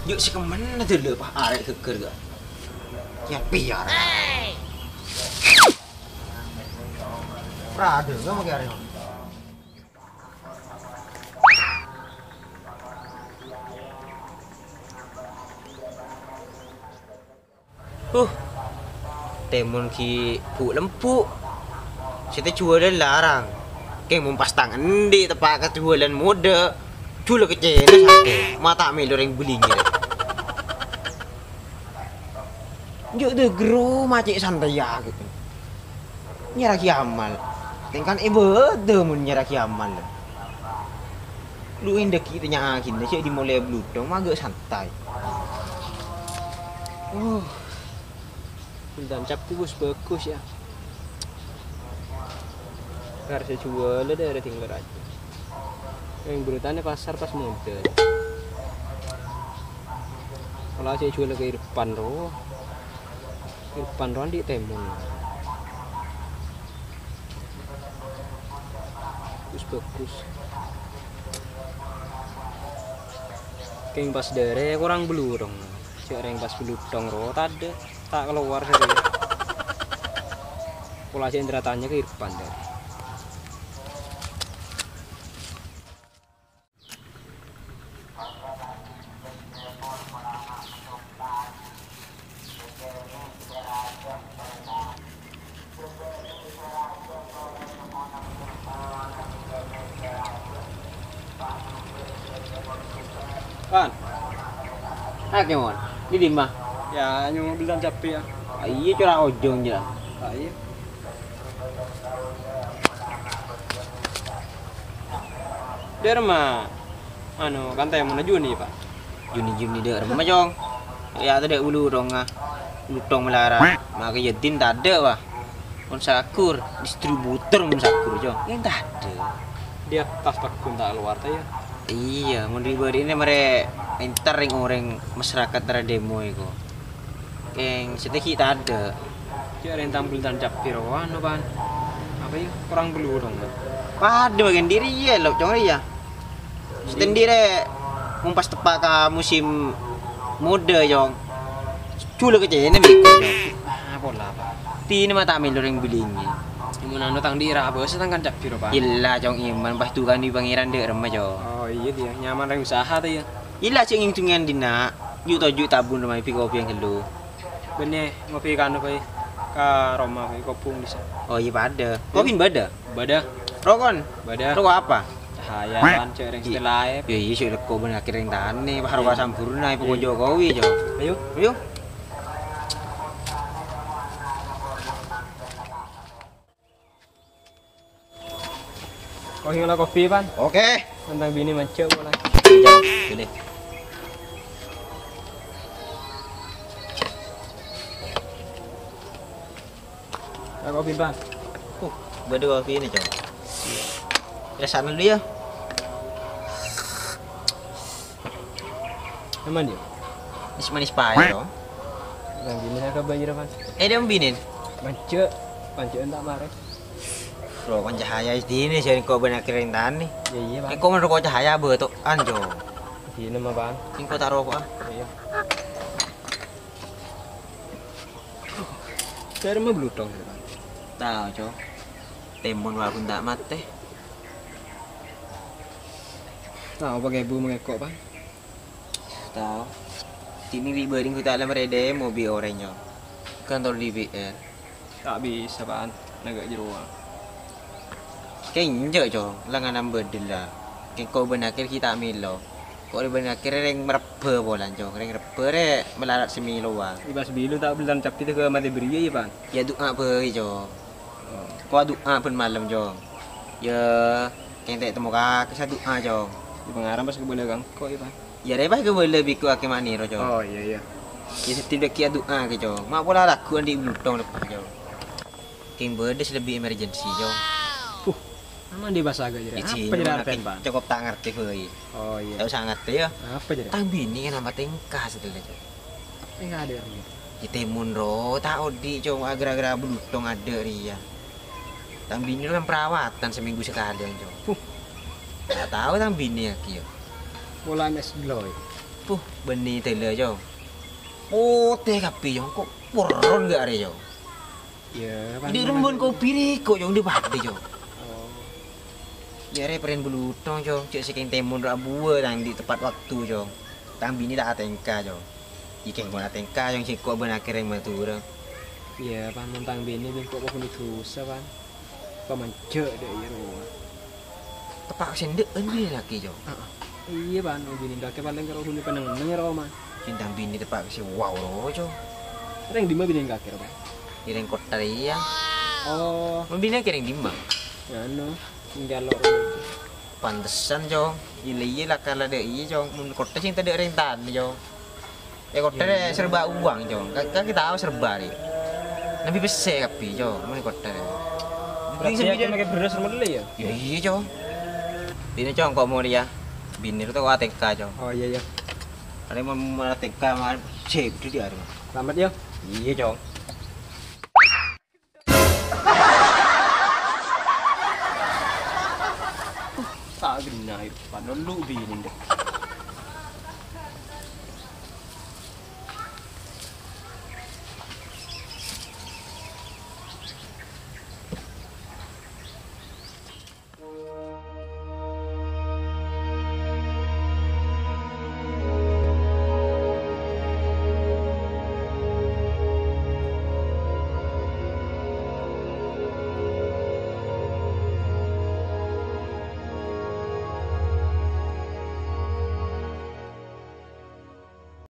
Yuk si kemana dulu pak arek geger gak? Ya piar. Rada gak mau arek. Temun ki bu lempu. Kita jualan larang. Kayak mumpas tangan di tepak jualan mode. Jula kecil sakit. Mata melu orang belingi. Juk de gro macik santai ya gitu. Nyerah kiamal. Tingkan ibu de mun nyerah kiamal. Lu indah kita nyakin sih dimulai bludong mah agak santai. Dan capku bagus ya. Harus saya jual ada tinggal aja. Yang berutannya pasar pas modal. Kalau saya jual ke Irfan di Temun. Bagus. Kayak pas dere kurang belurong. Cek yang pas beludong tadi tak keluar saya. Pola saya tanya ke Irfan deh. Kan? Mon. Di mah. Ya, nyung bilang capek ya. Iya curang ojong ya. Iya. Der mah. Kan teh mana Juni, Pak. Juni der mah jong. Ya tadi ulu dong Lutong melarang. Maka jedin tak ada wah. Mun sakur distributor mun sakur jong. Yang tak ada. Dia tas pakun tak keluar teh ya. Iya, mau diberi ini mereka entar orang masyarakat tera demo itu. Yang sedikit tak ada. Dia yang tampil dan cap piroan pan. Apa ya? Kurang belurong. Pada bagian diri ya loh, cong ya. Sendiri mumpas tepak ke musim muda jong. Cula kecil ini biko jong. Apa lah pak? Tini mata ambil orang bilingi. Gimana tang di Rabu setang kan cap piro pak? Illa jong iman pas tu kan di pangeran dek remah jong. Oh iya dia nyaman yang usaha tuh ya. Illa ceng intungan dina. Juk tabun rumah pi kopi yang kelu. Bener ngopi kan apa ke Roma kopung bisa. Oh iya pada. Kopi bada. Bada. Rokon. Bada. Rokok apa? Cahaya kan cereng setelah. Ya iya sih kau benar kira yang tani. Pak Rokok sampurna ibu Jokowi jo. Ayo. Kau hingga kopi pan? Oke. Tentang bini macam mulai. Jauh, gini. Kopi pan. Berdua kopi ini coba. Rasain dulu ya. Aman dia. Manis pahit dong. Tentang bini saya kebayar pan. Dia mbinin. Pancen tak marah. Bro, kan cahaya ini sih kau benar kira yang tani. Ya iya pan. Kau merokok cahaya betul anjo. Sini mah pan. Ini kau taruh rokok ah. Iya. Saya mah belutong sih pan. Tahu cow. Temun walaupun tak mati. Tahu pakai bu mengekok pan. Tahu. Sini ribering kita dalam rede mobil orangnya. Kantor DPR. Tak bisa pan. Agak jeruang. Kayak cow. Langan nambah lah. Kayak kau benar kira kita milo. Kau benar kira yang mereba bolan cow. Yang mereba melarat semilo wah. Ibas bilu tak bilang cap kita ke mati beri ya pan. Ya doa apa cow. Kau doa pun malam cow. Ya kayak tak temu kak saya doa cow. Di pengarang pas ke boleh gang kok ya pan. Ya rebah ke boleh biku akim maniro cow. Oh iya. Ya setiap kia doa ke cow. Mak pola laku di blutong lepas cow. Kayak bedes lebih emergency cow. Aman di bahasa agak jadi. Apa jadi artian pan? Cukup tak ngerti koi. Oh iya. Tahu sangat ya. Apa jadi? Tang bini kan nama tingkah setelah cow. Enggak ada orang gitu. Ya temun ro, tahu di cow agra-agra blutong ada ria. Tang bini kan perawatan seminggu sekali cow. Tak tahu tang bini ya kio. Pola MS Gloy. Puh, benih tele jo. Putih kapi jo, kok poron gak are jo. Ya, pan. Di rembun kopi reko jo di pati jo. Oh. Ya re peren belutong jo, cek seking temun ra bua tang di tepat waktu jo. Tang bini tak atengka jo. Ikeng bon atengka jo cek kok ben akhirnya matur. Iya, pan mentang bini bin kok pun dosa, pan. Pamancek deh ya rumah. Tepak sendek bini laki jo. Iya, pan, bini kakek paling karo huni peneng-neng ya rumah. Cintang bini tepak si wow ro jo. Reng di mana bini kakek rumah? Ireng kota ya. Oh, Membina kiring dimang. ya no, tinggal lo. Pantesan jo. Iya lah kalau ada iya jo. Mun kota cinta ada rentan jo. Ya kota Iya. serba uang jo. Kan kita tahu serba nih. Nabi besar kapi jo. Mun kota. Berarti aku pakai beras rumah dulu ya? Ya iya jo. Bini jo kok mau dia. Bini itu kok ATK jo. Oh iya ya. Ada mau ATK mah sip itu dia. Selamat ya. Iya jo. Tak genah itu, pan lu bini deh.